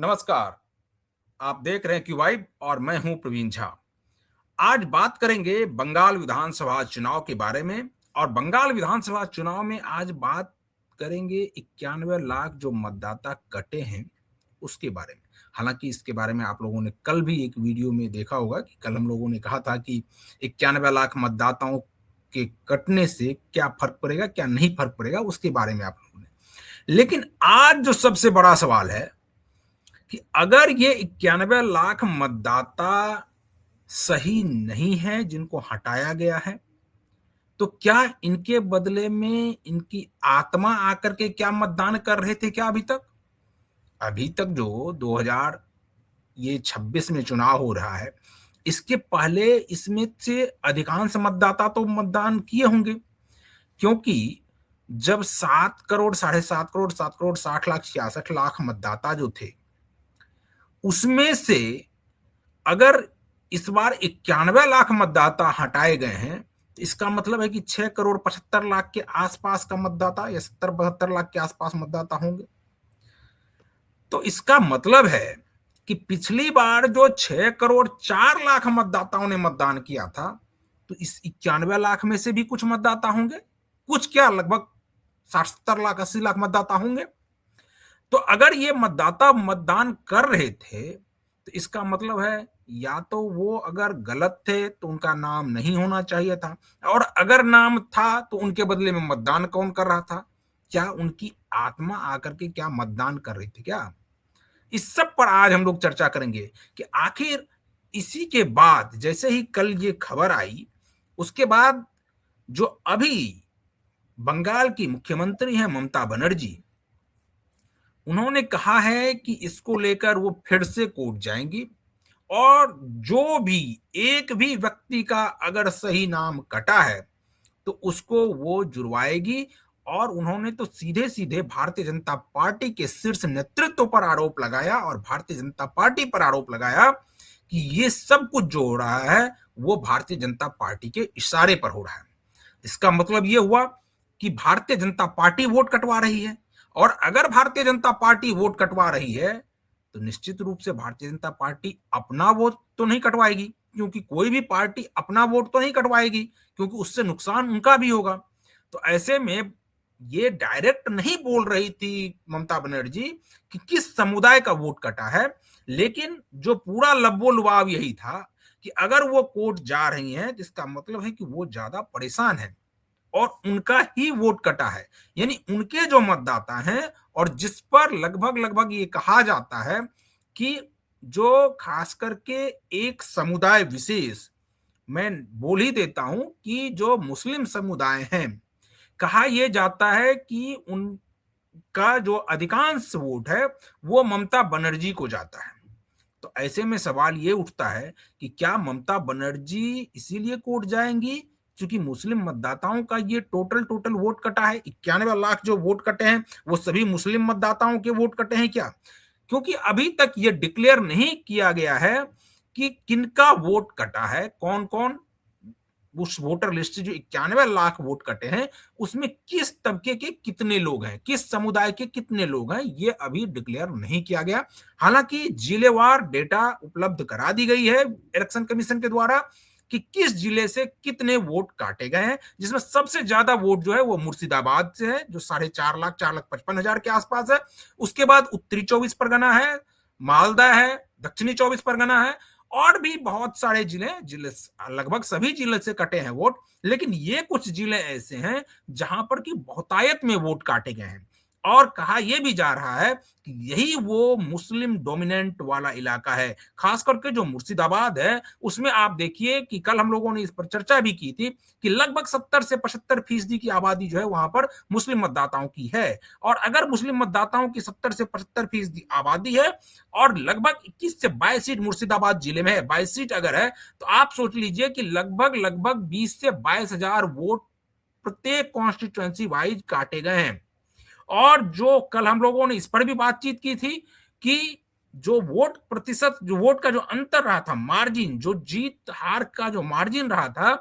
नमस्कार। आप देख रहे हैं क्यू वाइब और मैं हूं प्रवीण झा। आज बात करेंगे बंगाल विधानसभा चुनाव के बारे में। और बंगाल विधानसभा चुनाव में आज बात करेंगे 91 लाख जो मतदाता कटे हैं उसके बारे में। हालांकि इसके बारे में आप लोगों ने कल भी एक वीडियो में देखा होगा कि कल हम लोगों ने कहा था कि 91 लाख मतदाताओं के कटने से क्या फर्क पड़ेगा, क्या नहीं फर्क पड़ेगा, उसके बारे में आप लोगों ने। लेकिन आज जो सबसे बड़ा सवाल है कि अगर ये 91 लाख मतदाता सही नहीं है जिनको हटाया गया है, तो क्या इनके बदले में इनकी आत्मा आकर के क्या मतदान कर रहे थे क्या अभी तक जो 2026 में चुनाव हो रहा है, इसके पहले इसमें से अधिकांश मतदाता तो मतदान किए होंगे। क्योंकि जब 7 करोड़, 7.5 करोड़, 7 करोड़ 60 लाख, 66 लाख मतदाता जो थे, उसमें से अगर इस बार 91 लाख मतदाता हटाए गए हैं, तो इसका मतलब है कि 6 करोड़ 75 लाख के आसपास का मतदाता या 70-72 लाख के आसपास मतदाता होंगे। तो इसका मतलब है कि पिछली बार जो 6 करोड़ 4 लाख मतदाताओं ने मतदान किया था, तो इस 91 लाख में से भी कुछ मतदाता होंगे। कुछ क्या, लगभग 60-70 लाख, 80 लाख मतदाता होंगे। तो अगर ये मतदाता मतदान कर रहे थे, तो इसका मतलब है या तो वो अगर गलत थे तो उनका नाम नहीं होना चाहिए था, और अगर नाम था तो उनके बदले में मतदान कौन कर रहा था? क्या उनकी आत्मा आकर के क्या मतदान कर रही थी क्या? इस सब पर आज हम लोग चर्चा करेंगे कि आखिर इसी के बाद, जैसे ही कल ये खबर आई, उसके बाद जो अभी बंगाल की मुख्यमंत्री हैं ममता बनर्जी, उन्होंने कहा है कि इसको लेकर वो फिर से कोर्ट जाएंगी, और जो भी एक भी व्यक्ति का अगर सही नाम कटा है तो उसको वो जुर्वाएगी। और उन्होंने तो सीधे सीधे भारतीय जनता पार्टी के शीर्ष नेतृत्व पर आरोप लगाया, और भारतीय जनता पार्टी पर आरोप लगाया कि ये सब कुछ जो हो रहा है वो भारतीय जनता पार्टी के इशारे पर हो रहा है। इसका मतलब ये हुआ कि भारतीय जनता पार्टी वोट कटवा रही है, और अगर भारतीय जनता पार्टी वोट कटवा रही है तो निश्चित रूप से भारतीय जनता पार्टी अपना वोट तो नहीं कटवाएगी, क्योंकि कोई भी पार्टी अपना वोट तो नहीं कटवाएगी, क्योंकि उससे नुकसान उनका भी होगा। तो ऐसे में ये डायरेक्ट नहीं बोल रही थी ममता बनर्जी कि किस समुदाय का वोट कटा है, लेकिन जो पूरा लब्बो लुभाव यही था कि अगर वो कोर्ट जा रही हैं तो इसका मतलब है कि वो ज्यादा परेशान है और उनका ही वोट कटा है। यानी उनके जो मतदाता हैं, और जिस पर लगभग लगभग ये कहा जाता है कि जो खास करके एक समुदाय विशेष, मैं बोल ही देता हूं कि जो मुस्लिम समुदाय हैं, कहा यह जाता है कि उनका जो अधिकांश वोट है वो ममता बनर्जी को जाता है। तो ऐसे में सवाल ये उठता है कि क्या ममता बनर्जी इसीलिए कोर्ट जाएंगी क्योंकि मुस्लिम मतदाताओं का ये टोटल टोटल वोट कटा है? 91 लाख जो वोट कटे हैं वो सभी मुस्लिम मतदाताओं के वोट कटे हैं क्या? क्योंकि अभी तक ये डिक्लेयर नहीं किया गया है कि किनका वोट कटा है, कौन कौन उस वोटर लिस्ट से जो 91 लाख वोट कटे हैं उसमें किस तबके के कितने लोग हैं, किस समुदाय के कितने लोग हैं, ये अभी डिक्लेयर नहीं किया गया। हालांकि जिलेवार डेटा उपलब्ध करा दी गई है इलेक्शन कमीशन के द्वारा कि किस जिले से कितने वोट काटे गए हैं, जिसमें सबसे ज्यादा वोट जो है वो मुर्शिदाबाद से है जो 4.5 लाख, 4,55,000 के आसपास है। उसके बाद उत्तरी 24 परगना है, मालदा है, दक्षिणी 24 परगना है, और भी बहुत सारे जिले लगभग सभी जिले से कटे हैं वोट। लेकिन ये कुछ जिले ऐसे हैं जहां पर कि बहुतायत में वोट काटे गए हैं, और कहा यह भी जा रहा है कि यही वो मुस्लिम डोमिनेंट वाला इलाका है। खास करके जो मुर्शिदाबाद है उसमें आप देखिए कि कल हम लोगों ने इस पर चर्चा भी की थी कि लगभग 70 से 75% की आबादी जो है वहां पर मुस्लिम मतदाताओं की है। और अगर मुस्लिम मतदाताओं की 70 से 75% आबादी है और लगभग 21 से 22 सीट मुर्शिदाबाद जिले में है, 22 सीट अगर है, तो आप सोच लीजिए कि लगभग लगभग 20 से 22 हजार वोट प्रत्येक कॉन्स्टिट्यूएंसी वाइज काटे गए हैं। और जो कल हम लोगों ने इस पर भी बातचीत की थी कि जो वोट प्रतिशत, जो वोट का जो अंतर रहा था, मार्जिन, जो जीत हार का जो मार्जिन रहा था,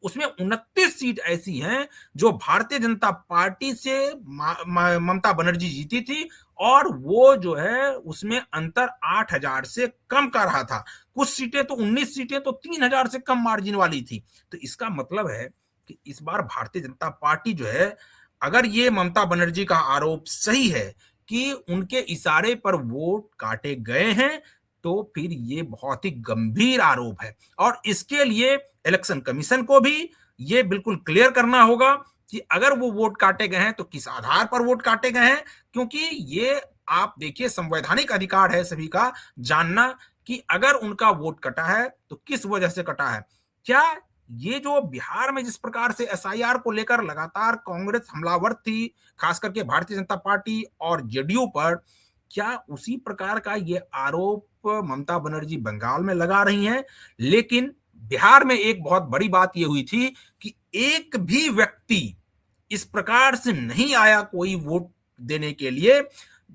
उसमें 29 सीट ऐसी हैं जो भारतीय जनता पार्टी से ममता बनर्जी जीती थी, और वो जो है उसमें अंतर 8,000 से कम का रहा था। कुछ सीटें तो 19 सीटें तो 3,000 से कम मार्जिन वाली थी। तो इसका मतलब है कि इस बार भारतीय जनता पार्टी जो है, अगर ये ममता बनर्जी का आरोप सही है कि उनके इशारे पर वोट काटे गए हैं, तो फिर ये बहुत ही गंभीर आरोप है, और इसके लिए इलेक्शन कमीशन को भी ये बिल्कुल क्लियर करना होगा कि अगर वो वोट काटे गए हैं तो किस आधार पर वोट काटे गए हैं। क्योंकि ये, आप देखिए, संवैधानिक अधिकार है सभी का जानना कि अगर उनका वोट कटा है तो किस वजह से कटा है। क्या ये जो बिहार में जिस प्रकार से एसआईआर को लेकर लगातार कांग्रेस हमलावर थी, खास करके भारतीय जनता पार्टी और जेडीयू पर, क्या उसी प्रकार का ये आरोप ममता बनर्जी बंगाल में लगा रही हैं? लेकिन बिहार में एक बहुत बड़ी बात ये हुई थी कि एक भी व्यक्ति इस प्रकार से नहीं आया कोई वोट देने के लिए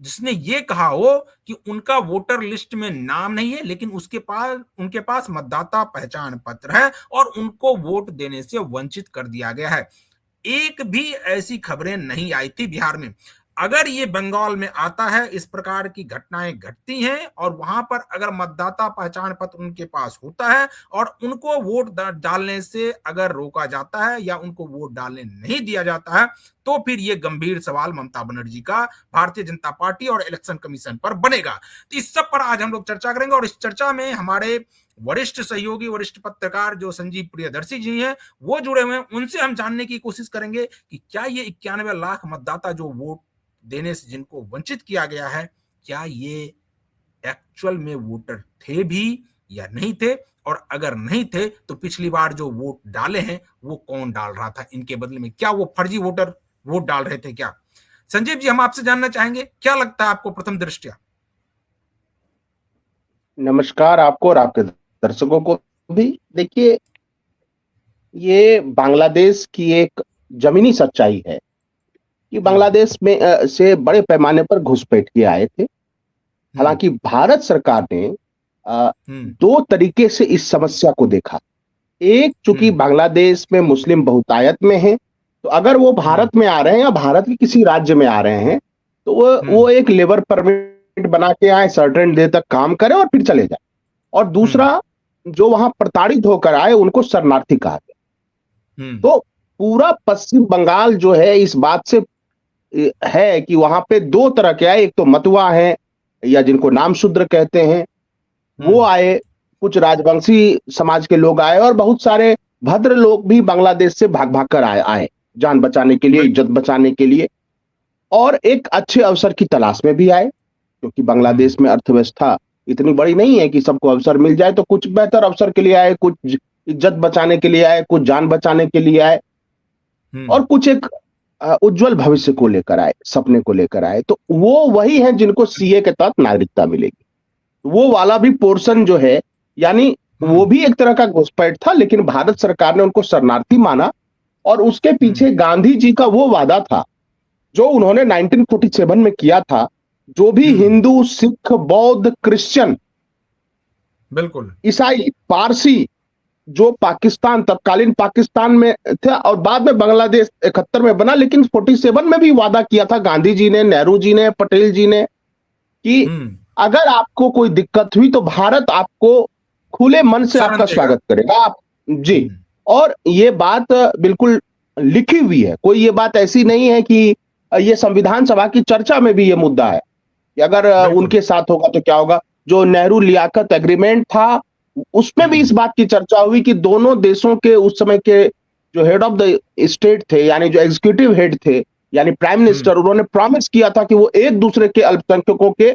जिसने ये कहा हो कि उनका वोटर लिस्ट में नाम नहीं है, लेकिन उनके पास मतदाता पहचान पत्र है और उनको वोट देने से वंचित कर दिया गया है। एक भी ऐसी खबरें नहीं आई थी बिहार में। अगर ये बंगाल में आता है, इस प्रकार की घटनाएं घटती हैं, और वहां पर अगर मतदाता पहचान पत्र उनके पास होता है और उनको वोट डालने से अगर रोका जाता है या उनको वोट डालने नहीं दिया जाता है, तो फिर ये गंभीर सवाल ममता बनर्जी का भारतीय जनता पार्टी और इलेक्शन कमीशन पर बनेगा। तो इस सब पर आज हम लोग चर्चा करेंगे, और इस चर्चा में हमारे वरिष्ठ सहयोगी, वरिष्ठ पत्रकार जो संजीव प्रियदर्शी जी हैं, वो जुड़े हुए हैं। उनसे हम जानने की कोशिश करेंगे कि क्या ये 91 लाख मतदाता जो वोट देने से जिनको वंचित किया गया है, क्या ये एक्चुअल में वोटर थे भी या नहीं थे, और अगर नहीं थे तो पिछली बार जो वोट डाले हैं वो कौन डाल रहा था इनके बदले में? क्या वो फर्जी वोटर वोट डाल रहे थे क्या? संजीव जी, हम आपसे जानना चाहेंगे, क्या लगता है आपको प्रथम दृष्टया? नमस्कार आपको और आपके दर्शकों को भी। देखिए, ये बांग्लादेश की एक जमीनी सच्चाई है कि बांग्लादेश में से बड़े पैमाने पर घुसपैठिए आए थे। हालांकि भारत सरकार ने दो तरीके से इस समस्या को देखा। एक, चूंकि बांग्लादेश में मुस्लिम बहुतायत में है, तो अगर वो भारत में आ रहे हैं या भारत के किसी राज्य में आ रहे हैं तो वो एक लेबर परमिट बना के आए, सर्टेन देर तक काम करें और फिर चले जाए। और दूसरा, जो वहां प्रताड़ित होकर आए उनको शरणार्थी कहा गया। तो पूरा पश्चिम बंगाल जो है इस बात से है कि वहां पे दो तरह के आए। एक तो मतुआ है या जिनको नाम शूद्र कहते हैं, वो आए, कुछ राजवंशी समाज के लोग आए, और बहुत सारे भद्र लोग भी बांग्लादेश से भाग भाग कर आए जान बचाने के लिए, इज्जत बचाने के लिए, और एक अच्छे अवसर की तलाश में भी आए, क्योंकि बांग्लादेश में अर्थव्यवस्था इतनी बड़ी नहीं है कि सबको अवसर मिल जाए। तो कुछ बेहतर अवसर के लिए आए, कुछ इज्जत बचाने के लिए आए, कुछ जान बचाने के लिए आए, और कुछ एक उज्जवल भविष्य को लेकर आए, सपने को लेकर आए। तो वो वही है जिनको सीए के तहत नागरिकता मिलेगी। वो वाला भी पोर्शन जो है, यानी वो भी एक तरह का घुसपैठ था, लेकिन भारत सरकार ने उनको शरणार्थी माना। और उसके पीछे गांधी जी का वो वादा था जो उन्होंने 1947 में किया था, जो भी हिंदू, सिख, बौद्ध, क्रिश्चियन, बिल्कुल, ईसाई, पारसी जो पाकिस्तान, तत्कालीन पाकिस्तान में था और बाद में बांग्लादेश 71 में बना, लेकिन 47 में भी वादा किया था गांधी जी ने, नेहरू जी ने, पटेल जी ने, कि अगर आपको कोई दिक्कत हुई तो भारत आपको खुले मन से आपका स्वागत करेगा। आप जी, और ये बात बिल्कुल लिखी हुई है, कोई ये बात ऐसी नहीं है कि ये संविधान सभा की चर्चा में भी ये मुद्दा है कि अगर उनके साथ होगा तो क्या होगा। जो नेहरू लियाकत एग्रीमेंट था उसमें भी इस बात की चर्चा हुई कि दोनों देशों के उस समय के जो हेड ऑफ द स्टेट थे, यानी जो एग्जीक्यूटिव हेड थे, यानी प्राइम मिनिस्टर, उन्होंने प्रॉमिस किया था कि वो एक दूसरे के अल्पसंख्यकों के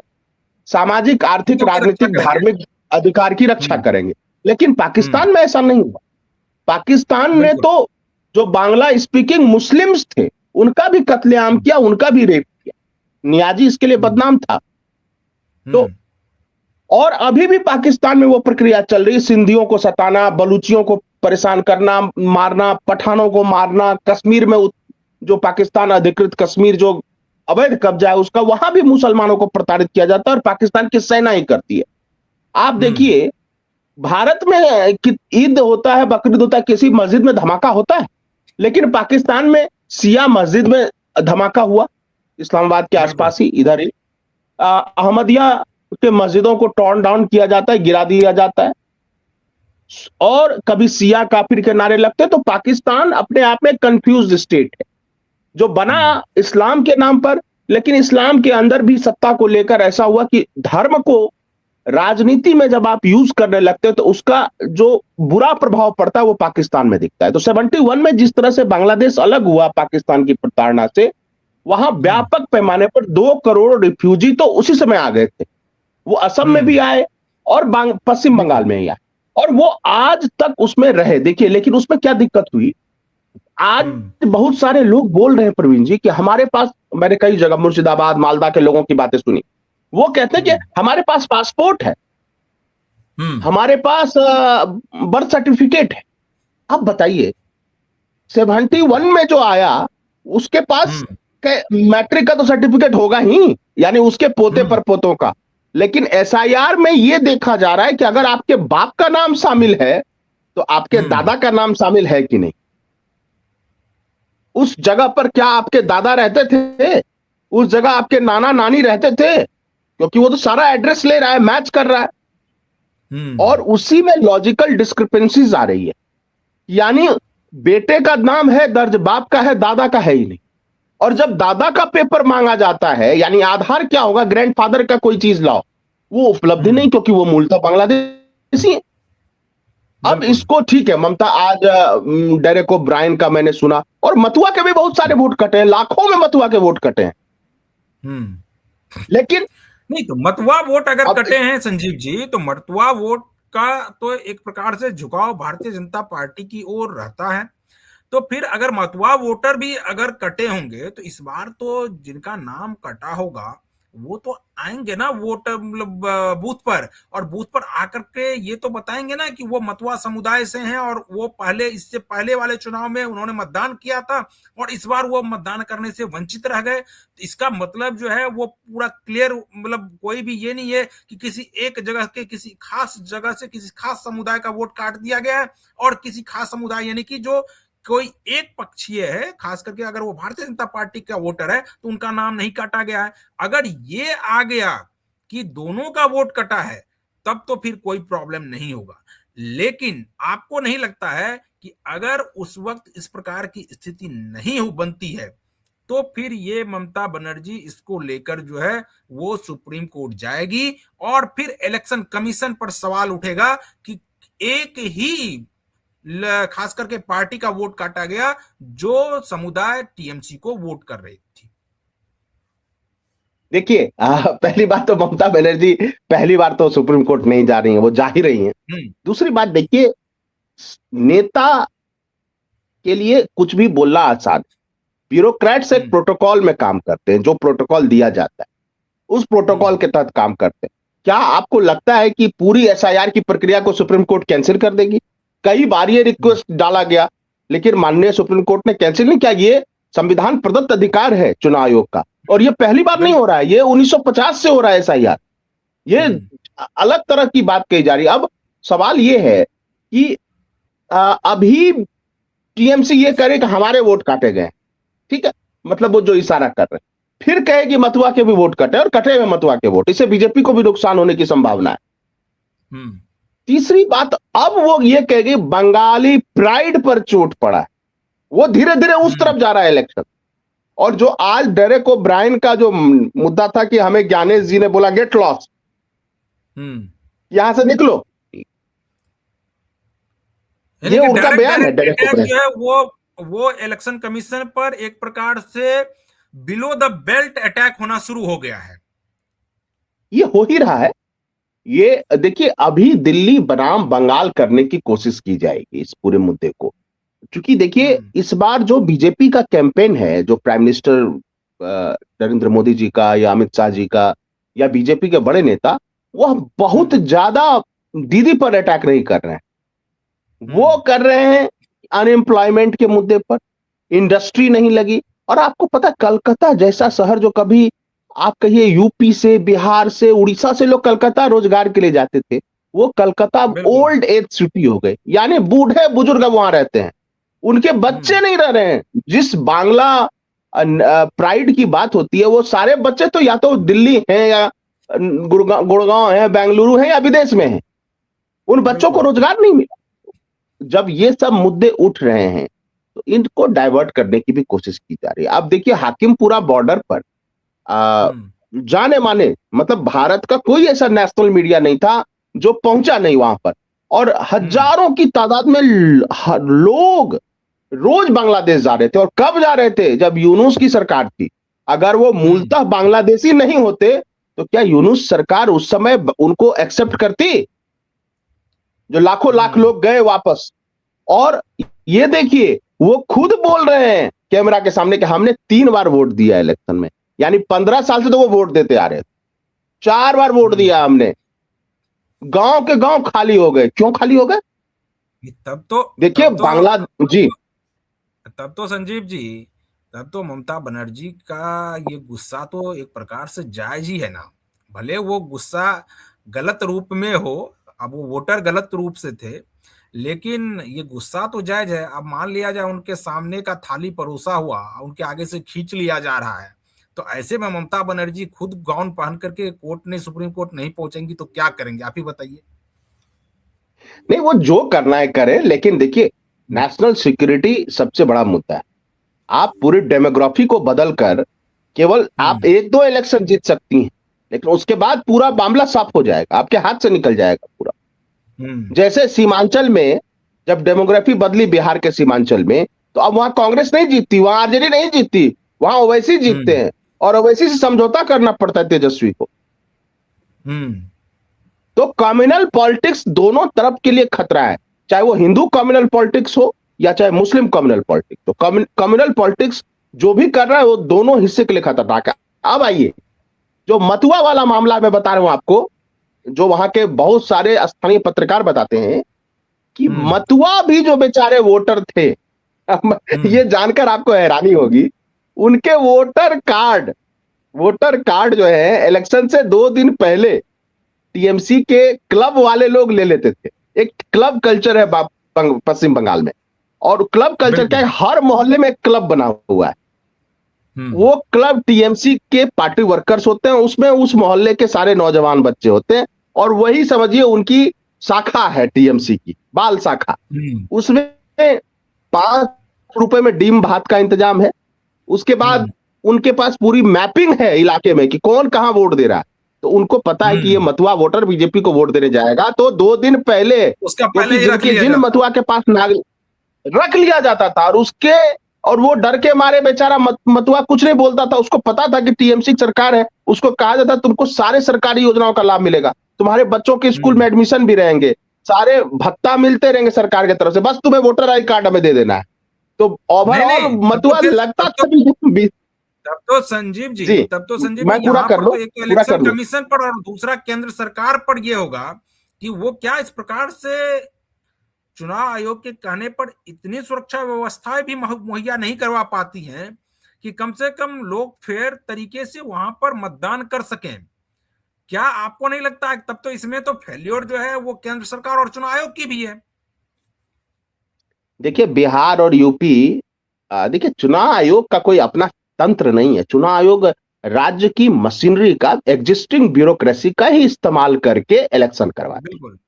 सामाजिक, आर्थिक, राजनीतिक, धार्मिक अधिकार की रक्षा करेंगे। लेकिन पाकिस्तान में ऐसा नहीं हुआ। पाकिस्तान ने तो जो बांग्ला स्पीकिंग मुस्लिम्स थे उनका भी कत्लेआम किया, उनका भी रेप किया। नियाजी इसके लिए बदनाम था। तो और अभी भी पाकिस्तान में वो प्रक्रिया चल रही है, सिंधियों को सताना, बलूचियों को परेशान करना, मारना, पठानों को मारना। कश्मीर में जो पाकिस्तान अधिकृत कश्मीर जो अवैध कब्जा है उसका, वहां भी मुसलमानों को प्रताड़ित किया जाता है और पाकिस्तान की सेना ही करती है। आप देखिए, भारत में ईद होता है, बकरीद होता है, किसी मस्जिद में धमाका होता है, लेकिन पाकिस्तान में शिया मस्जिद में धमाका हुआ, इस्लामाबाद के आसपास ही, इधर ही अहमदिया के मस्जिदों को टॉर्न डाउन किया जाता है, गिरा दिया जाता है, और कभी शिया काफिर के नारे लगते हैं। तो पाकिस्तान अपने आप में कंफ्यूज स्टेट है, जो बना इस्लाम के नाम पर, लेकिन इस्लाम के अंदर भी सत्ता को लेकर ऐसा हुआ कि धर्म को राजनीति में जब आप यूज करने लगते हैं तो उसका जो बुरा प्रभाव पड़ता है वो पाकिस्तान में दिखता है। तो 71 में जिस तरह से बांग्लादेश अलग हुआ पाकिस्तान की प्रताड़ना से, वहां व्यापक पैमाने पर 2 करोड़ रिफ्यूजी तो उसी समय आ गए थे। वो असम में भी आए और पश्चिम बंगाल में ही आए, और वो आज तक उसमें रहे। देखिए, लेकिन उसमें क्या दिक्कत हुई, आज बहुत सारे लोग बोल रहे हैं प्रवीण जी कि हमारे पास, मैंने कई जगह मुर्शिदाबाद मालदा के लोगों की बातें सुनी, वो कहते हैं कि हमारे पास पासपोर्ट है, हमारे पास बर्थ सर्टिफिकेट है। अब बताइए, 71 में जो आया उसके पास मैट्रिक का तो सर्टिफिकेट होगा ही, यानी उसके पोते पर पोतों का, लेकिन एसआईआर में यह देखा जा रहा है कि अगर आपके बाप का नाम शामिल है तो आपके दादा का नाम शामिल है कि नहीं। उस जगह पर क्या आपके दादा रहते थे, उस जगह आपके नाना नानी रहते थे, क्योंकि वो तो सारा एड्रेस ले रहा है, मैच कर रहा है, और उसी में लॉजिकल डिस्क्रिपेंसीज आ रही है। यानी बेटे का नाम है दर्ज, बाप का है, दादा का है ही नहीं। और जब दादा का पेपर मांगा जाता है, यानी आधार क्या होगा, ग्रैंडफादर का कोई चीज लाओ, वो उपलब्ध नहीं, क्योंकि वो मूलतः बांग्लादेशी है। अब इसको ठीक है, ममता आज डेरेक ओब्रायन का मैंने सुना, और मथुआ के भी बहुत सारे वोट कटे हैं, लाखों में मथुआ के वोट कटे हैं। लेकिन नहीं, तो मथुआ वोट अगर कटे हैं संजीव जी, तो मथुआ वोट का तो एक प्रकार से झुकाव भारतीय जनता पार्टी की ओर रहता है। तो फिर अगर मथुआ वोटर भी अगर कटे होंगे तो इस बार तो जिनका नाम कटा होगा वो तो आएंगे ना वोट, मतलब बूथ पर, और बूथ पर आकर के ये तो बताएंगे ना कि वो मथुआ समुदाय से हैं और वो पहले, इससे पहले वाले चुनाव में उन्होंने मतदान किया था और इस बार वो मतदान करने से वंचित रह गए। तो इसका मतलब जो है वो पूरा क्लियर, मतलब कोई भी ये नहीं है कि किसी एक जगह के, किसी खास जगह से किसी खास समुदाय का वोट काट दिया गया है, और किसी खास समुदाय यानी कि जो कोई एक पक्षीय है, खास करके अगर वो भारतीय जनता पार्टी का वोटर है तो उनका नाम नहीं काटा गया है। अगर ये आ गया कि दोनों का वोट कटा है तब तो फिर कोई प्रॉब्लम नहीं होगा। लेकिन आपको नहीं लगता है कि अगर उस वक्त इस प्रकार की स्थिति नहीं हो बनती है तो फिर ये ममता बनर्जी इसको लेकर जो है वो सुप्रीम कोर्ट जाएगी और फिर इलेक्शन कमीशन पर सवाल उठेगा कि एक ही खास करके पार्टी का वोट काटा गया जो समुदाय टीएमसी को वोट कर रही थी। देखिए, पहली बात तो ममता बनर्जी पहली बार तो सुप्रीम कोर्ट नहीं जा रही है, वो जा ही रही हैं। दूसरी बात देखिए, नेता के लिए कुछ भी बोलना आसान, ब्यूरोक्रेट्स एक प्रोटोकॉल में काम करते हैं, जो प्रोटोकॉल दिया जाता है उस प्रोटोकॉल के तहत काम करते हैं। क्या आपको लगता है कि पूरी एसआईआर की प्रक्रिया को सुप्रीम कोर्ट कैंसिल कर देगी? कई बार ये रिक्वेस्ट डाला गया, लेकिन माननीय सुप्रीम कोर्ट ने कैंसिल नहीं किया। ये संविधान प्रदत्त अधिकार है चुनाव आयोग का, और ये पहली बार नहीं हो रहा है, ये 1950 से हो रहा है एसआईआर। ये अलग तरह की बात कही जा रही है। अब सवाल ये है कि अभी टीएमसी ये करे कि हमारे वोट काटे गए, ठीक है, मतलब वो जो इशारा कर रहे हैं, फिर कहे कि मथुआ के भी वोट कटे, और कटे हुए मथुआ के वोट, इससे बीजेपी को भी नुकसान होने की संभावना है। तीसरी बात, अब वो ये कहेगी बंगाली प्राइड पर चोट पड़ा है, वो धीरे धीरे उस तरफ जा रहा है इलेक्शन। और जो आज डेरेक ओब्रायन का जो मुद्दा था कि हमें ज्ञानेश जी ने बोला गेट लॉस्ट, यहां से निकलो, ये उनका बयान है। डेरेक ओब्रायन वो इलेक्शन कमीशन पर एक प्रकार से बिलो द बेल्ट अटैक होना शुरू हो गया है। ये हो ही रहा है। ये देखिए, अभी दिल्ली बनाम बंगाल करने की कोशिश की जाएगी इस पूरे मुद्दे को, क्योंकि देखिए इस बार जो बीजेपी का कैंपेन है, जो प्राइम मिनिस्टर नरेंद्र मोदी जी का या अमित शाह जी का या बीजेपी के बड़े नेता, वह बहुत ज्यादा दीदी पर अटैक नहीं कर रहे हैं, वो कर रहे हैं अनएम्प्लॉयमेंट के मुद्दे पर, इंडस्ट्री नहीं लगी। और आपको पता, कलकत्ता जैसा शहर, जो कभी आप कहिए यूपी से, बिहार से, उड़ीसा से लोग कलकत्ता रोजगार के लिए जाते थे, वो कलकत्ता बिल्कुल। ओल्ड एज सिटी हो गई, यानी बूढ़े बुजुर्ग वहां रहते हैं, उनके बच्चे नहीं रह रहे हैं। जिस बांग्ला प्राइड की बात होती है, वो सारे बच्चे तो या तो दिल्ली हैं या गुड़गांव है, बेंगलुरु है या विदेश में है। उन बच्चों को बिल्कुल। रोजगार नहीं मिला। जब ये सब मुद्दे उठ रहे हैं तो इनको डाइवर्ट करने की भी कोशिश की जा रही है। अब देखिए हाकिमपुरा बॉर्डर पर आ, हम्म। जाने माने मतलब भारत का कोई ऐसा नेशनल मीडिया नहीं था जो पहुंचा नहीं वहां पर, और हम्म। हजारों की तादाद में लोग रोज बांग्लादेश जा रहे थे। और कब जा रहे थे? जब यूनुस की सरकार थी। अगर वो हम्म। मूलतः बांग्लादेशी नहीं होते तो क्या यूनुस सरकार उस समय उनको एक्सेप्ट करती? जो लाखों लाख हम्म। लोग गए वापस। और ये देखिए वो खुद बोल रहे हैं कैमरा के सामने कि हमने 3 बार वोट दिया इलेक्शन में, यानी 15 साल से तो वो वोट देते आ रहे थे। 4 बार वोट हम्म। दिया हमने। गांव के गांव खाली हो गए। क्यों खाली हो गए? तब तो देखिए तब तो बांग्ला जी तब तो संजीव जी, तब तो ममता बनर्जी का ये गुस्सा तो एक प्रकार से जायज ही है ना। भले वो गुस्सा गलत रूप में हो, अब वो वोटर गलत रूप से थे, लेकिन ये गुस्सा तो जायज है। अब मान लिया जाए उनके सामने का थाली परोसा हुआ, उनके आगे से खींच लिया जा रहा है, तो ऐसे में ममता बनर्जी खुद गाउन पहन करके कोर्ट ने सुप्रीम कोर्ट नहीं पहुंचेंगी तो क्या करेंगे, आप ही बताइए। नहीं, वो जो करना है करे, लेकिन देखिए नेशनल सिक्योरिटी सबसे बड़ा मुद्दा है। आप पूरी डेमोग्राफी को बदलकर केवल आप हम्म। 1-2 इलेक्शन जीत सकती हैं, लेकिन उसके बाद पूरा मामला साफ हो जाएगा, आपके हाथ से निकल जाएगा पूरा। हम्म। जैसे सीमांचल में जब डेमोग्राफी बदली बिहार के सीमांचल में, तो अब वहां कांग्रेस नहीं जीतती, वहां आरजेडी नहीं जीतती, वहां ओवैसी जीतते हम्म। हैं। और ओवैसी से समझौता करना पड़ता है तेजस्वी को। हम्म। तो कम्युनल पॉलिटिक्स दोनों तरफ के लिए खतरा है, चाहे वो हिंदू कम्युनल पॉलिटिक्स हो या चाहे मुस्लिम कम्युनल पॉलिटिक्स। तो कम्युनल पॉलिटिक्स जो भी कर रहा है वो दोनों हिस्से के लिए खतरनाक है। अब आइए जो मथुआ वाला मामला मैं बता रहा हूं आपको, जो वहां के बहुत सारे स्थानीय पत्रकार बताते हैं कि हम्म। मथुआ भी जो बेचारे वोटर थे, हम्म। ये जानकर आपको हैरानी होगी, उनके वोटर कार्ड जो है इलेक्शन से 2 दिन पहले टीएमसी के क्लब वाले लोग ले लेते थे। एक क्लब कल्चर है पश्चिम बंगाल में, और क्लब कल्चर क्या बिल्कुल। है, हर मोहल्ले में एक क्लब बना हुआ है। हम्म। वो क्लब टीएमसी के पार्टी वर्कर्स होते हैं, उसमें उस मोहल्ले के सारे नौजवान बच्चे होते हैं, और वही समझिए उनकी शाखा है टीएमसी की, बाल शाखा। हम्म। उसमें 5 रुपए में डीम भात का इंतजाम है। उसके बाद हम्म। उनके पास पूरी मैपिंग है इलाके में कि कौन कहां वोट दे रहा है। तो उनको पता है कि ये हम्म। मथुआ वोटर बीजेपी को वोट देने जाएगा, तो 2 दिन पहले, उसका क्योंकि पहले ही रख लिया जिन जाता। मथुआ के पास रख लिया जाता था, और वो डर के मारे बेचारा मथुआ कुछ नहीं बोलता था। उसको पता था कि टीएमसी सरकार है, उसको कहा जाता तुमको सारे सरकारी योजनाओं का लाभ मिलेगा, तुम्हारे बच्चों के स्कूल हम्म। में एडमिशन भी रहेंगे, सारे भत्ता मिलते रहेंगे सरकार की तरफ से, बस तुम्हें वोटर आई कार्ड हमें दे देना है। तो नहीं ओवरऑल नहीं, मथुआ लगता था तब तो संजीव जी, जी, तब तो संजीव जी मैं पूरा यहाँ कर पर लूं, तो एक तो पूरा इलेक्शन कर लूं। कमीशन पर और दूसरा केंद्र सरकार पर ये होगा कि वो क्या इस प्रकार से चुनाव आयोग के कहने पर इतनी सुरक्षा व्यवस्थाएं भी मुहैया नहीं करवा पाती हैं कि कम से कम लोग फेयर तरीके से वहां पर मतदान कर सकें। क्या आपको नहीं लगता है तब तो इसमें तो फेल्योर जो है वो केंद्र सरकार और चुनाव आयोग की भी है। देखिए बिहार और यूपी, देखिए चुनाव आयोग का कोई अपना तंत्र नहीं है। चुनाव आयोग राज्य की मशीनरी का, एग्जिस्टिंग ब्यूरोक्रेसी का ही इस्तेमाल करके इलेक्शन करवाती है। बिल्कुल।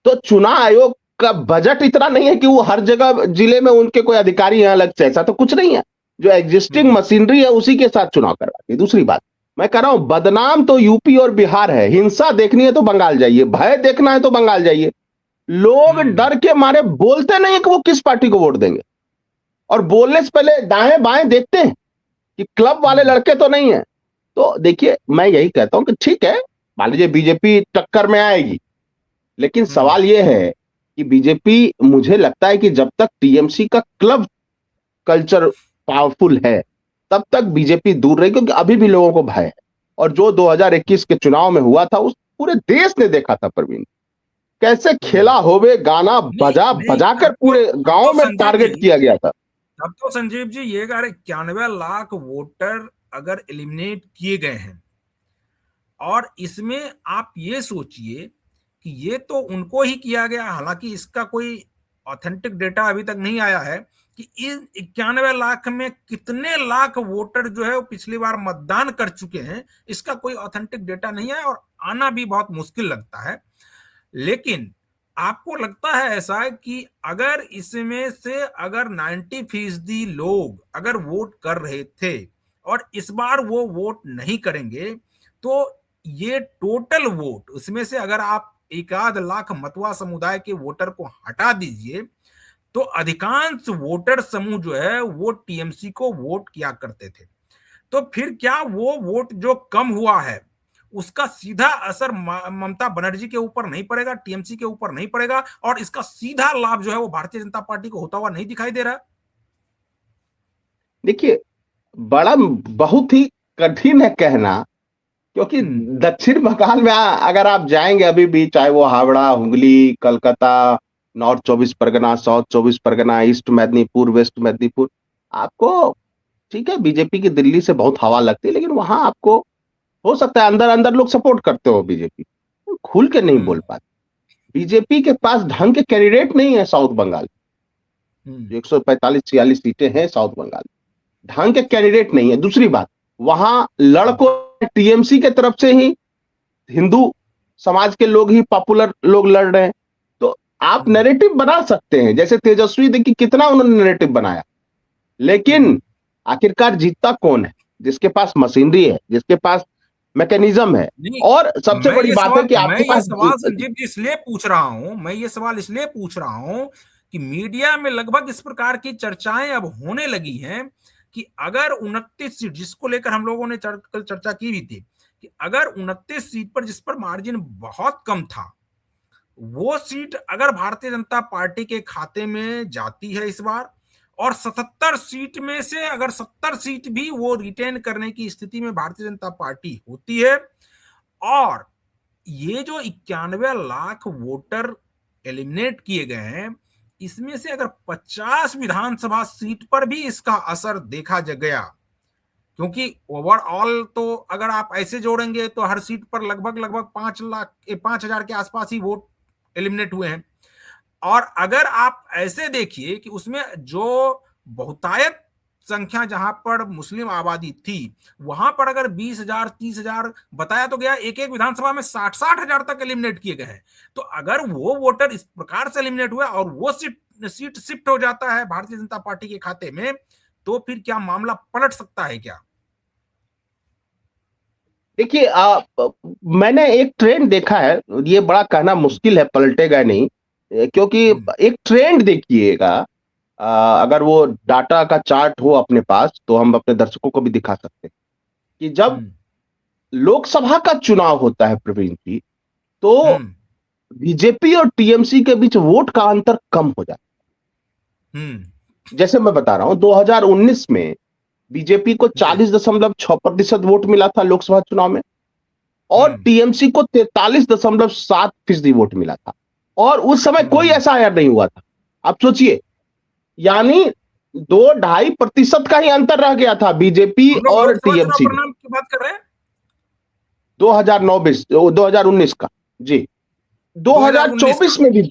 तो चुनाव आयोग का बजट इतना नहीं है कि वो हर जगह जिले में उनके कोई अधिकारी हैं अलग से, ऐसा तो कुछ नहीं है। जो एग्जिस्टिंग हम्म। मशीनरी है उसी के साथ चुनाव करवाती है। दूसरी बात, मैं कह रहा हूं बदनाम तो यूपी और बिहार है। हिंसा देखनी है तो बंगाल जाइए, भय देखना है तो बंगाल जाइए। लोग हम्म। डर के मारे बोलते नहीं है कि वो किस पार्टी को वोट देंगे, और बोलने से पहले दाएं बाएं देखते हैं कि क्लब वाले हम्म। लड़के तो नहीं है। तो देखिए मैं यही कहता हूं कि ठीक है, मान लीजिए बीजेपी टक्कर में आएगी, लेकिन हम्म। सवाल यह है कि बीजेपी, मुझे लगता है कि जब तक टीएमसी का क्लब कल्चर पावरफुल है तब तक बीजेपी दूर रही, क्योंकि अभी भी लोगों को भय है। और जो 2021 के चुनाव में हुआ था उस पूरे देश ने देखा था प्रवीण, कैसे खेला हम्म। होवे गाना नहीं बजा नहीं, बजाकर पूरे तब गांव तो में संजीव टारगेट जी, किया गया था। तब तो संजीव जी ये अगर 91 लाख वोटर अगर एलिमिनेट किए गए हैं, और इसमें आप ये सोचिए कि ये तो उनको ही किया गया, हालांकि इसका कोई ऑथेंटिक डेटा अभी तक नहीं आया है कि इन 91 लाख में कितने लाख वोटर जो है वो पिछली बार मतदान कर चुके हैं, इसका कोई ऑथेंटिक डेटा नहीं है और आना भी बहुत मुश्किल लगता है। लेकिन आपको लगता है ऐसा कि अगर इसमें से अगर 90% लोग अगर वोट कर रहे थे और इस बार वो वोट नहीं करेंगे, तो ये टोटल वोट उसमें से अगर आप 1 आध लाख मतवा समुदाय के वोटर को हटा दीजिए, तो अधिकांश वोटर समूह जो है वो टीएमसी को वोट किया करते थे। तो फिर क्या वो वोट जो कम हुआ है उसका सीधा असर ममता बनर्जी के ऊपर नहीं पड़ेगा, टीएमसी के ऊपर नहीं पड़ेगा, और इसका सीधा लाभ जो है वो भारतीय जनता पार्टी को होता हुआ नहीं दिखाई दे रहा? देखिए, बड़ा बहुत ही कठिन है कहना, क्योंकि दक्षिण बंगाल में अगर आप जाएंगे अभी भी, चाहे वो Howrah, Hooghly, Calcutta, north 24 Pargana, south 24 Pargana, east Medinipur, west Medinipur, आपको ठीक है बीजेपी की दिल्ली से बहुत हवा लगती है, लेकिन वहां आपको हो सकता है अंदर अंदर लोग सपोर्ट करते हो बीजेपी, खुल के नहीं बोल पाते। बीजेपी के पास ढंग के कैंडिडेट नहीं है साउथ बंगाल, 145-46 सीटें हैं साउथ बंगाल, ढंग के कैंडिडेट नहीं है। दूसरी बात, वहां लड़को टीएमसी के तरफ से ही हिंदू समाज के लोग ही पॉपुलर लोग लड़ रहे हैं, तो आप नैरेटिव बना सकते हैं, जैसे तेजस्वी देखिए कितना उन्होंने नैरेटिव बनाया, लेकिन आखिरकार जीतता कौन है? जिसके पास मशीनरी है, जिसके पास मैकेनिज्म है। नहीं, और सबसे बड़ी बात है कि मैं आपके ये पास सवाल संजीव जी इसलिए पूछ रहा हूं, मैं ये सवाल इसलिए पूछ रहा हूं कि मीडिया में लगभग इस प्रकार की चर्चाएं अब होने लगी हैं कि अगर 29 सीट, जिसको लेकर हम लोगों ने कल चर्चा की भी थी, कि अगर 29 सीट पर जिस पर मार्जिन बहुत कम था, वो सीट अगर भारतीय जनता पार्टी के खाते में जाती है इस बार, और 77 सीट में से अगर 70 सीट भी वो रिटेन करने की स्थिति में भारतीय जनता पार्टी होती है, और ये जो 91 लाख वोटर एलिमिनेट किए गए हैं, इसमें से अगर 50 विधानसभा सीट पर भी इसका असर देखा गया, क्योंकि ओवरऑल तो अगर आप ऐसे जोड़ेंगे तो हर सीट पर लगभग लगभग 5 हजार के आसपास ही वोट एलिमिनेट हुए हैं, और अगर आप ऐसे देखिए कि उसमें जो बहुतायत संख्या जहां पर मुस्लिम आबादी थी, वहां पर अगर 20 हजार 30 हजार बताया तो गया, एक एक विधानसभा में 60-60 हजार तक एलिमिनेट किए गए हैं। तो अगर वो वोटर इस प्रकार से एलिमिनेट हुआ और वो सीट शिफ्ट हो जाता है भारतीय जनता पार्टी के खाते में, तो फिर क्या मामला पलट सकता है क्या? देखिए, मैंने एक ट्रेंड देखा है, ये बड़ा कहना मुश्किल है पलटेगा नहीं, क्योंकि एक ट्रेंड देखिएगा, अगर वो डाटा का चार्ट हो अपने पास तो हम अपने दर्शकों को भी दिखा सकते हैं कि जब लोकसभा का चुनाव होता है प्रवीण जी, तो बीजेपी और टीएमसी के बीच वोट का अंतर कम हो जाता है। जैसे मैं बता रहा हूं, 2019 में बीजेपी को 40.6% वोट मिला था लोकसभा चुनाव में, और टीएमसी को 43.7% वोट मिला था, और उस समय कोई एसआईआर नहीं हुआ था। आप सोचिए, यानी 2-2.5% का ही अंतर रह गया था बीजेपी और टीएमसी में। की बात कर रहे हैं 2019 का जी, 2024 में भी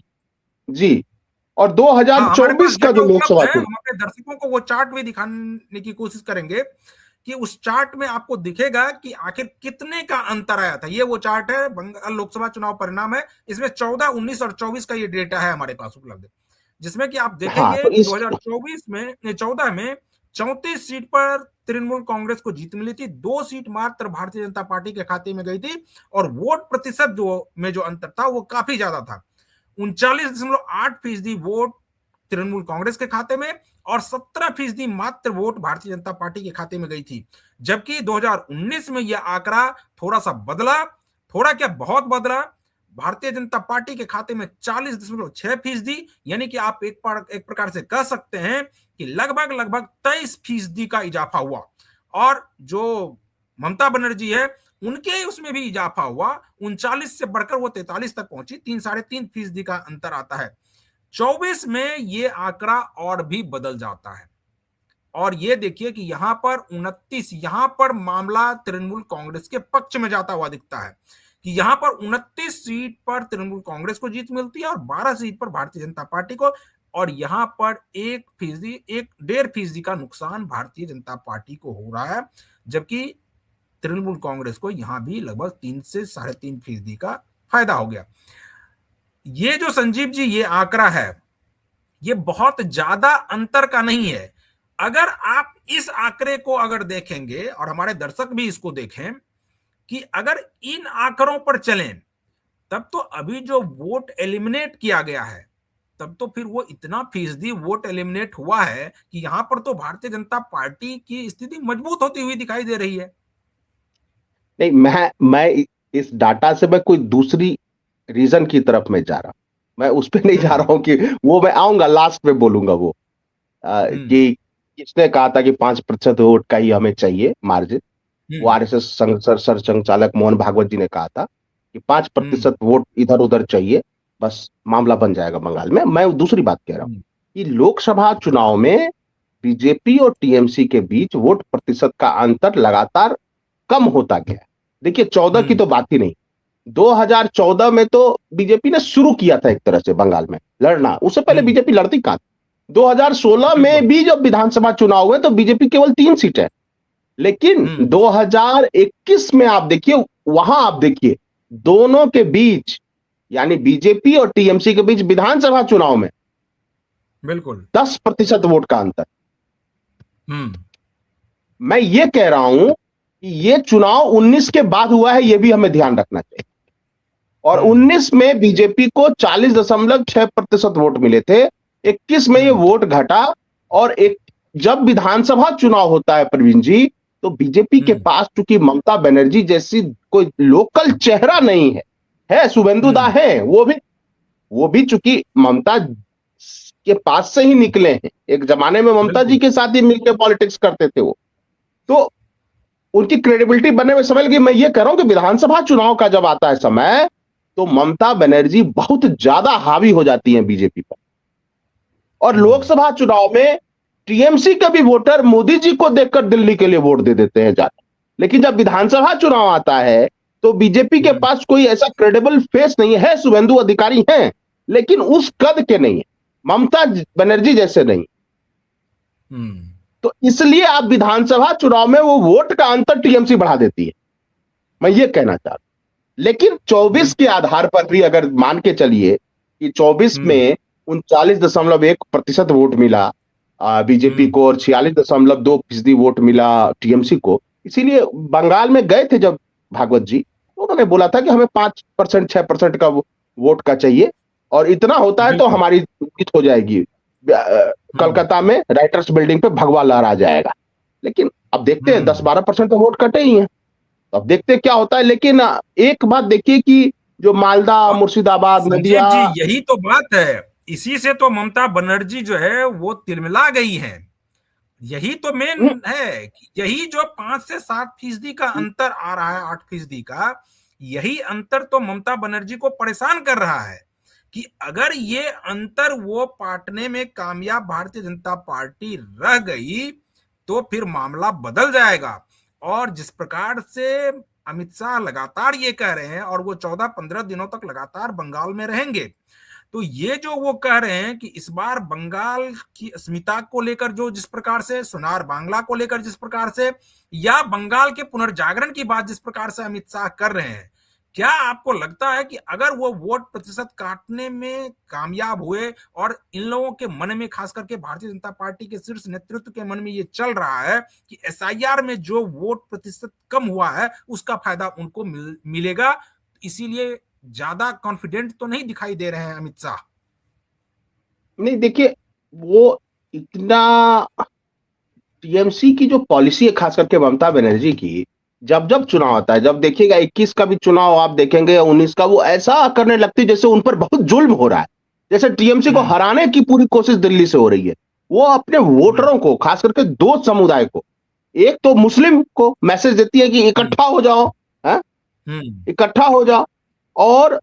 जी, और 2024 का जो लोकसभा चुनाव, हम अपने दर्शकों को वो चार्ट भी दिखाने की कोशिश करेंगे कि उस चार्ट में आपको दिखेगा कि आखिर कितने का अंतर आया था। ये वो चार्ट है, बंगाल लोकसभा चुनाव परिणाम है, इसमें 14, 19 और 24 का ये डेटा है हमारे पास उपलब्ध, जिसमें कि आप देखेंगे तो कि 2024 में 14 में 34 सीट पर तृणमूल कांग्रेस को जीत मिली थी, 2 सीट मात्र भारतीय जनता पार्टी के खाते में गई थी, और वोट प्रतिशत जो अंतर था वो काफी ज्यादा था, 39.8% वोट तृणमूल कांग्रेस के खाते में और 17% मात्र वोट भारतीय जनता पार्टी के खाते में गई थी। जबकि 2019 में यह आंकड़ा थोड़ा सा बदला, थोड़ा क्या बहुत बदला, भारतीय जनता पार्टी के खाते में 40.6%, यानी कि आप एक प्रकार से कह सकते हैं कि लगभग लगभग 23% का इजाफा हुआ, और जो ममता बनर्जी है उनके उसमें भी इजाफा हुआ, 39 से बढ़कर वो 43 तक पहुंची, 3-3.5% का अंतर आता है। 24 में ये आंकड़ा और भी बदल जाता है, और ये देखिए कि यहां पर 29, यहां पर मामला तृणमूल कांग्रेस के पक्ष में जाता हुआ दिखता है, कि यहां पर 29 सीट पर तृणमूल कांग्रेस को जीत मिलती है और 12 सीट पर भारतीय जनता पार्टी को, और यहां पर 1%, 1.5% का नुकसान भारतीय जनता पार्टी को हो रहा है, जबकि तृणमूल कांग्रेस को यहां भी लगभग 3 से 3.5% का फायदा हो गया। ये जो संजीव जी ये आंकड़ा है, ये बहुत ज्यादा अंतर का नहीं है। अगर आप इस आंकड़े को अगर देखेंगे और हमारे दर्शक भी इसको देखें कि अगर इन आंकड़ों पर चलें, तब तो अभी जो वोट एलिमिनेट किया गया है, तब तो फिर वो इतना फीसदी वोट एलिमिनेट हुआ है कि यहां पर तो भारतीय जनता पार्टी की स्थिति मजबूत होती हुई दिखाई दे रही है। नहीं, मैं इस डाटा से मैं कोई दूसरी रीजन की तरफ में जा रहा हूं, मैं उस पर नहीं जा रहा हूं कि वो मैं आऊंगा लास्ट में बोलूंगा वो कि किसने कहा था कि 5% वोट का ही हमें चाहिए मार्जिन। वो आरएसएस संचालक मोहन भागवत जी ने कहा था कि 5% वोट इधर उधर चाहिए, बस मामला बन जाएगा बंगाल में। मैं दूसरी बात कह रहा हूं कि लोकसभा चुनाव में बीजेपी और टीएमसी के बीच वोट प्रतिशत का अंतर लगातार कम होता गया। देखिए 14 की तो बात ही नहीं, 2014 में तो बीजेपी ने शुरू किया था एक तरह से बंगाल में लड़ना, उससे पहले बीजेपी लड़ती कहां। 2016 में भी जब विधानसभा चुनाव हुए तो बीजेपी केवल 3 सीट है, लेकिन 2021 में आप देखिए, वहां आप देखिए दोनों के बीच यानी बीजेपी और टीएमसी के बीच विधानसभा चुनाव में बिल्कुल 10% वोट का अंतर। मैं ये कह रहा हूं कि ये चुनाव 19 के बाद हुआ है, ये भी हमें ध्यान रखना चाहिए। और 19 में बीजेपी को 40.6% वोट मिले थे, 21 में ये वोट घटा, और एक जब विधानसभा चुनाव होता है प्रवीण जी, तो बीजेपी के पास चूंकि ममता बनर्जी जैसी कोई लोकल चेहरा नहीं है शुभेंदु दा है, वो भी चूंकि ममता के पास से ही निकले हैं, एक जमाने में ममता जी के साथ ही मिलकर पॉलिटिक्स करते थे वो, तो उनकी क्रेडिबिलिटी बनने में समय लगी। मैं ये कह रहा हूं कि विधानसभा चुनाव का जब आता है समय, तो ममता बनर्जी बहुत ज्यादा हावी हो जाती हैं बीजेपी पर, और लोकसभा चुनाव में टीएमसी के भी वोटर मोदी जी को देखकर दिल्ली के लिए वोट दे देते हैं जाकर। लेकिन जब विधानसभा चुनाव आता है तो बीजेपी के पास कोई ऐसा क्रेडिबल फेस नहीं है, शुभेंदु अधिकारी हैं लेकिन उस कद के नहीं है, ममता बनर्जी जैसे नहीं। तो इसलिए आप विधानसभा चुनाव में वो वोट का अंतर टीएमसी बढ़ा देती है, मैं ये कहना चाहता हूं। लेकिन 24 के आधार पर भी अगर मान के चलिए कि 24 में 39.1% वोट मिला बीजेपी को और 46.2% वोट मिला टीएमसी को, इसीलिए बंगाल में गए थे जब भागवत जी, उन्होंने बोला था कि हमें 5% 6% का वोट का चाहिए, और इतना होता है तो हमारी जीत हो जाएगी, कलकत्ता में राइटर्स बिल्डिंग पे भगवा लहरा जाएगा। लेकिन अब देखते हैं 10-12% तो वोट कटे ही हैं, तो अब देखते हैं क्या होता है। लेकिन एक बात देखिए कि जो मालदा, मुर्शिदाबाद, नदिया, जी यही तो बात है, इसी से तो ममता बनर्जी जो है वो तिलमिला गई है। यही तो मेन है कि यही जो 5 से 7% का अंतर आ रहा है, 8% का, यही अंतर तो ममता बनर्जी को परेशान कर रहा है कि अगर ये अंतर वो पाटने में कामयाब भारतीय जनता पार्टी रह गई तो फिर मामला बदल जाएगा। और जिस प्रकार से अमित शाह लगातार ये कह रहे हैं और वो 14-15 दिनों तक लगातार बंगाल में रहेंगे, तो ये जो वो कह रहे हैं कि इस बार बंगाल की अस्मिता को लेकर जो जिस प्रकार से, सुनार बांग्ला को लेकर जिस प्रकार से, या बंगाल के पुनर्जागरण की बात जिस प्रकार से अमित शाह कर रहे हैं, क्या आपको लगता है कि अगर वो वोट प्रतिशत काटने में कामयाब हुए और इन लोगों के मन में, खास करके भारतीय जनता पार्टी के शीर्ष नेतृत्व के मन में ये चल रहा है कि एसआईआर में जो वोट प्रतिशत कम हुआ है उसका फायदा उनको मिलेगा, इसीलिए ज्यादा कॉन्फिडेंट तो नहीं दिखाई दे रहे हैं अमित शाह? नहीं, देखिए वो इतना टीएमसी की जो पॉलिसी है खास करके ममता बनर्जी की, जब जब चुनाव आता है, जब देखिएगा 21 का भी चुनाव आप देखेंगे, 19 का, वो ऐसा करने लगती है जैसे उन पर बहुत जुल्म हो रहा है, जैसे टीएमसी को हराने की पूरी कोशिश दिल्ली से हो रही है। वो अपने वोटरों को, खास करके दो समुदाय को, एक तो मुस्लिम को मैसेज देती है कि इकट्ठा हो जाओ, है इकट्ठा हो जाओ, और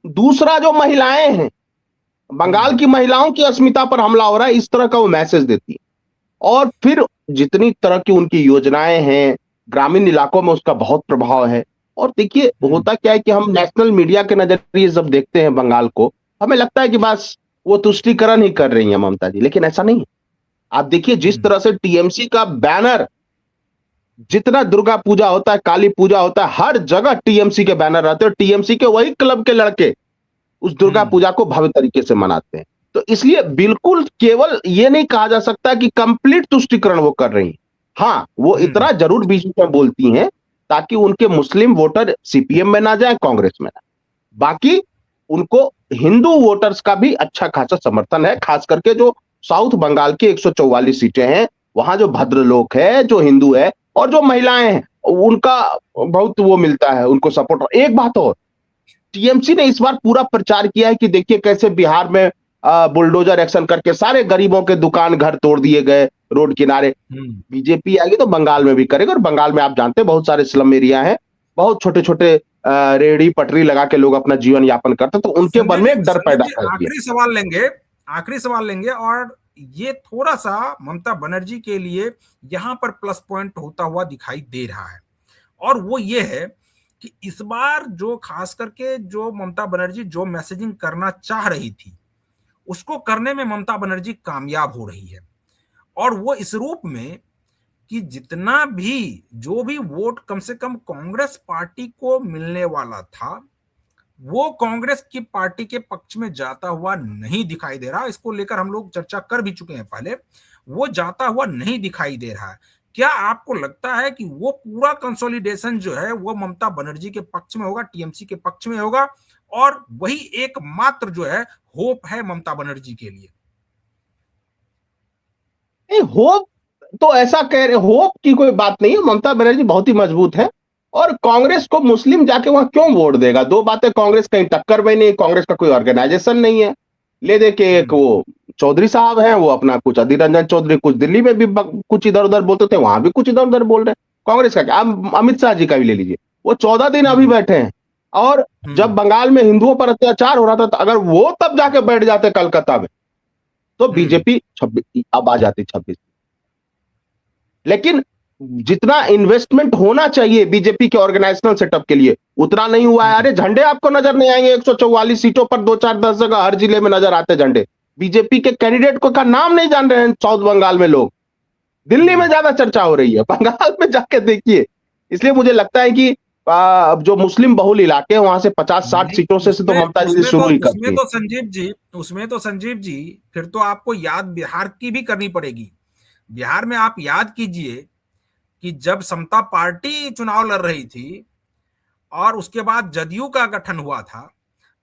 दूसरा जो महिलाएं हैं, बंगाल की महिलाओं की अस्मिता पर हमला हो रहा है, इस तरह का वो मैसेज देती है। और फिर जितनी तरह की उनकी योजनाएं हैं, ग्रामीण इलाकों में उसका बहुत प्रभाव है। और देखिए होता क्या है कि हम नेशनल मीडिया के नजरिए जब देखते हैं बंगाल को, हमें लगता है कि बस वो तुष्टीकरण ही कर रही हैं ममता जी, लेकिन ऐसा नहीं है। आप देखिए जिस तरह से टीएमसी का बैनर, जितना दुर्गा पूजा होता है, काली पूजा होता है, हर जगह टीएमसी के बैनर रहते हैं, टीएमसी के वही क्लब के लड़के उस दुर्गा पूजा को भव्य तरीके से मनाते हैं। तो इसलिए बिल्कुल केवल ये नहीं कहा जा सकता कि कंप्लीट तुष्टीकरण वो कर रही हैं। हाँ, वो इतना जरूर बीच में बोलती हैं ताकि उनके मुस्लिम वोटर सीपीएम में ना जाए, कांग्रेस में ना। बाकी उनको हिंदू वोटर्स का भी अच्छा खासा समर्थन है, खास करके जो साउथ बंगाल की 144 सीटें हैं, वहां जो भद्र लोग है, जो हिंदू है और जो महिलाएं हैं, उनका बहुत वो मिलता है उनको सपोर्ट। एक बात और, टीएमसी ने इस बार पूरा प्रचार किया है कि देखिए कैसे बिहार में बुलडोजर एक्शन करके सारे गरीबों के दुकान घर तोड़ दिए गए रोड किनारे। बीजेपी आएगी तो बंगाल में भी करेगा, और बंगाल में आप जानते हैं बहुत सारे स्लम एरिया हैं, बहुत छोटे छोटे रेहड़ी पटरी लगा के लोग अपना जीवन यापन करते हैं, तो उनके मन में एक डर पैदा कर दिया। आखिरी सवाल लेंगे और ये थोड़ा सा ममता बनर्जी के लिए यहां पर प्लस पॉइंट होता हुआ दिखाई दे रहा है, और वो ये है कि इस बार जो खास करके जो ममता बनर्जी जो मैसेजिंग करना चाह रही थी उसको करने में ममता बनर्जी कामयाब हो रही है, और वो इस रूप में कि जितना भी जो भी वोट कम से कम कांग्रेस पार्टी को मिलने वाला था वो कांग्रेस की पार्टी के पक्ष में जाता हुआ नहीं दिखाई दे रहा। इसको लेकर हम लोग चर्चा कर भी चुके हैं पहले, वो जाता हुआ नहीं दिखाई दे रहा है। क्या आपको लगता है कि वो पूरा कंसोलिडेशन जो है वो ममता बनर्जी के पक्ष में होगा, टीएमसी के पक्ष में होगा, और वही एकमात्र जो है होप है ममता बनर्जी के लिए? होप तो ऐसा कह रहे, होप की कोई बात नहीं है, ममता बनर्जी बहुत ही मजबूत है, और कांग्रेस को मुस्लिम जाके वहां क्यों वोट देगा? दो बातें, कांग्रेस कहीं टक्कर में नहीं, कांग्रेस का कोई ऑर्गेनाइजेशन नहीं है। ले दे के एक वो चौधरी साहब हैं, वो अपना कुछ अधीर रंजन चौधरी कुछ दिल्ली में भी कुछ इधर उधर बोलते थे, वहां भी कुछ इधर उधर बोल रहे हैं। कांग्रेस का क्या, अमित शाह जी का भी ले लीजिए, वो 14 दिन अभी बैठे हैं, और जब बंगाल में हिंदुओं पर अत्याचार हो रहा था, तो अगर वो तब जाके बैठ जाते कलकत्ता में तो बीजेपी 26 अब आ जाती 26। लेकिन जितना इन्वेस्टमेंट होना चाहिए बीजेपी के ऑर्गेनाइजेशनल सेटअप के लिए उतना नहीं हुआ है। अरे झंडे आपको नजर नहीं आएंगे 144 सीटों पर, 2 4 10 जगह हर जिले में नजर आते झंडे। बीजेपी के कैंडिडेट को का नाम नहीं जान रहे हैं साउथ बंगाल में लोग। दिल्ली में ज्यादा चर्चा हो रही है, बंगाल में जाके देखिए। इसलिए मुझे लगता है कि जो मुस्लिम बहुल इलाके हैं वहां से 50-60 सीटों से तो ममता जी शुरू ही करती है। उसमें तो संजीव जी फिर तो आपको याद बिहार की भी करनी पड़ेगी। बिहार में आप याद कीजिए कि जब समता पार्टी चुनाव लड़ रही थी और उसके बाद जदयू का गठन हुआ था,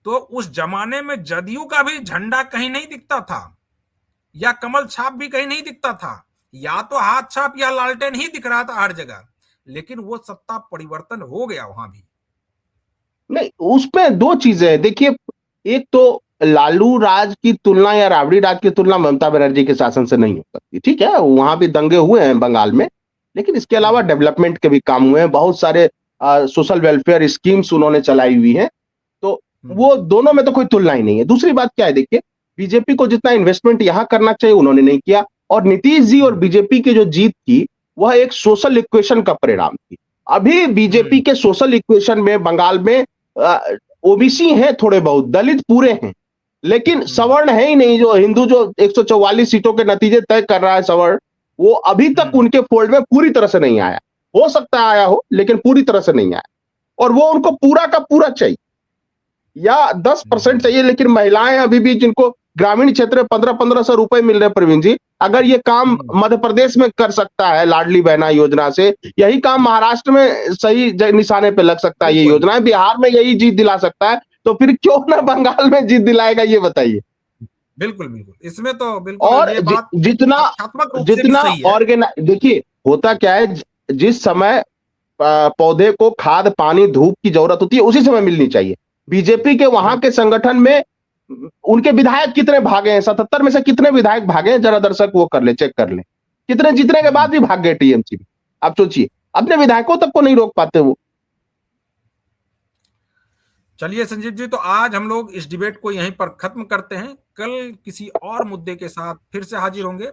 तो उस जमाने में जदयू का भी झंडा कहीं नहीं दिखता था, या कमल छाप भी कहीं नहीं दिखता था, या तो हाथ छाप या लालटेन ही दिख रहा था हर जगह। लेकिन वो सत्ता परिवर्तन हो गया वहां भी। नहीं, उसमें दो चीजें हैं। देखिए, एक तो लालू राज की तुलना या राबड़ी राज की तुलना ममता बनर्जी के शासन से नहीं हो सकती, ठीक है, वहां भी दंगे हुए हैं बंगाल में, लेकिन इसके अलावा डेवलपमेंट के भी काम हुए हैं, बहुत सारे सोशल वेलफेयर स्कीम्स उन्होंने चलाई हुई है, तो वो दोनों में तो कोई तुलना ही नहीं है। दूसरी बात क्या है, देखिए बीजेपी को जितना इन्वेस्टमेंट यहां करना चाहिए उन्होंने नहीं किया, और नीतीश जी और बीजेपी की जो जीत थी वह एक सोशल इक्वेशन का परिणाम थी। अभी बीजेपी के सोशल इक्वेशन में बंगाल में ओबीसी हैं, थोड़े बहुत दलित पूरे हैं, लेकिन सवर्ण है ही नहीं। जो हिंदू जो 144 सीटों के नतीजे तय कर रहा है सवर्ण, वो अभी तक उनके फोल्ड में पूरी तरह से नहीं आया। हो सकता है आया हो, लेकिन पूरी तरह से नहीं आया, और वो उनको पूरा का पूरा चाहिए, या 10% चाहिए। लेकिन महिलाएं अभी भी, जिनको ग्रामीण क्षेत्र में 1500-1500 रुपए मिल रहे हैं, प्रवीण जी, अगर ये काम मध्य प्रदेश में कर सकता है लाडली बहना योजना से, यही काम महाराष्ट्र में सही निशाने पे लग सकता है, ये योजना है बिहार में यही जीत दिला सकता है, तो फिर क्यों ना बंगाल में जीत दिलाएगा, ये बताइए। बिल्कुल बिल्कुल, इसमें तो बिल्कुल और ये बात जितना ऑर्गेनाइज, देखिए होता क्या है, जिस समय पौधे को खाद पानी धूप की जरूरत होती है उसी समय मिलनी चाहिए। बीजेपी के वहां के संगठन में उनके विधायक कितने भागे हैं, 77 में से कितने विधायक भागे हैं, जरा दर्शक वो कर ले, चेक कर ले, कितने जीतने के बाद भी भाग गए टीएमसी में। आप सोचिए, अपने विधायकों तक को नहीं रोक पाते वो। चलिए संजीव जी, तो आज हम लोग इस डिबेट को यहीं पर खत्म करते हैं, कल किसी और मुद्दे के साथ फिर से हाजिर होंगे।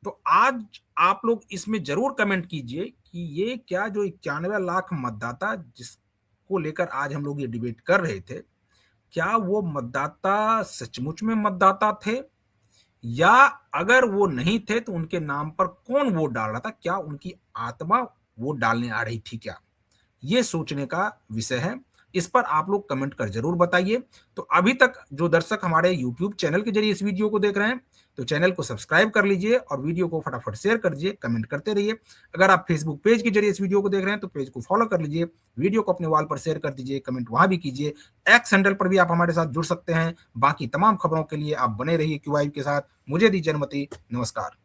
तो आज आप लोग इसमें जरूर कमेंट कीजिए कि ये क्या जो 91 लाख मतदाता जिस को लेकर आज हम लोग ये डिबेट कर रहे थे, क्या वो मतदाता सचमुच में मतदाता थे, या अगर वो नहीं थे तो उनके नाम पर कौन वोट डाल रहा था, क्या उनकी आत्मा वोट डालने आ रही थी क्या? ये सोचने का विषय है। इस पर आप लोग कमेंट कर जरूर बताइए। तो अभी तक जो दर्शक हमारे यूट्यूब चैनल के जरिए इस वीडियो को देख रहे हैं, तो चैनल को सब्सक्राइब कर लीजिए और वीडियो को फटाफट शेयर कर दीजिए, कमेंट करते रहिए। अगर आप फेसबुक पेज के जरिए इस वीडियो को देख रहे हैं तो पेज को फॉलो कर लीजिए, वीडियो को अपने वॉल पर शेयर कर दीजिए, कमेंट वहां भी कीजिए। एक्स हैंडल पर भी आप हमारे साथ जुड़ सकते हैं। बाकी तमाम खबरों के लिए आप बने रहिए क्यूआई के साथ। मुझे दीजिए अनुमति, नमस्कार।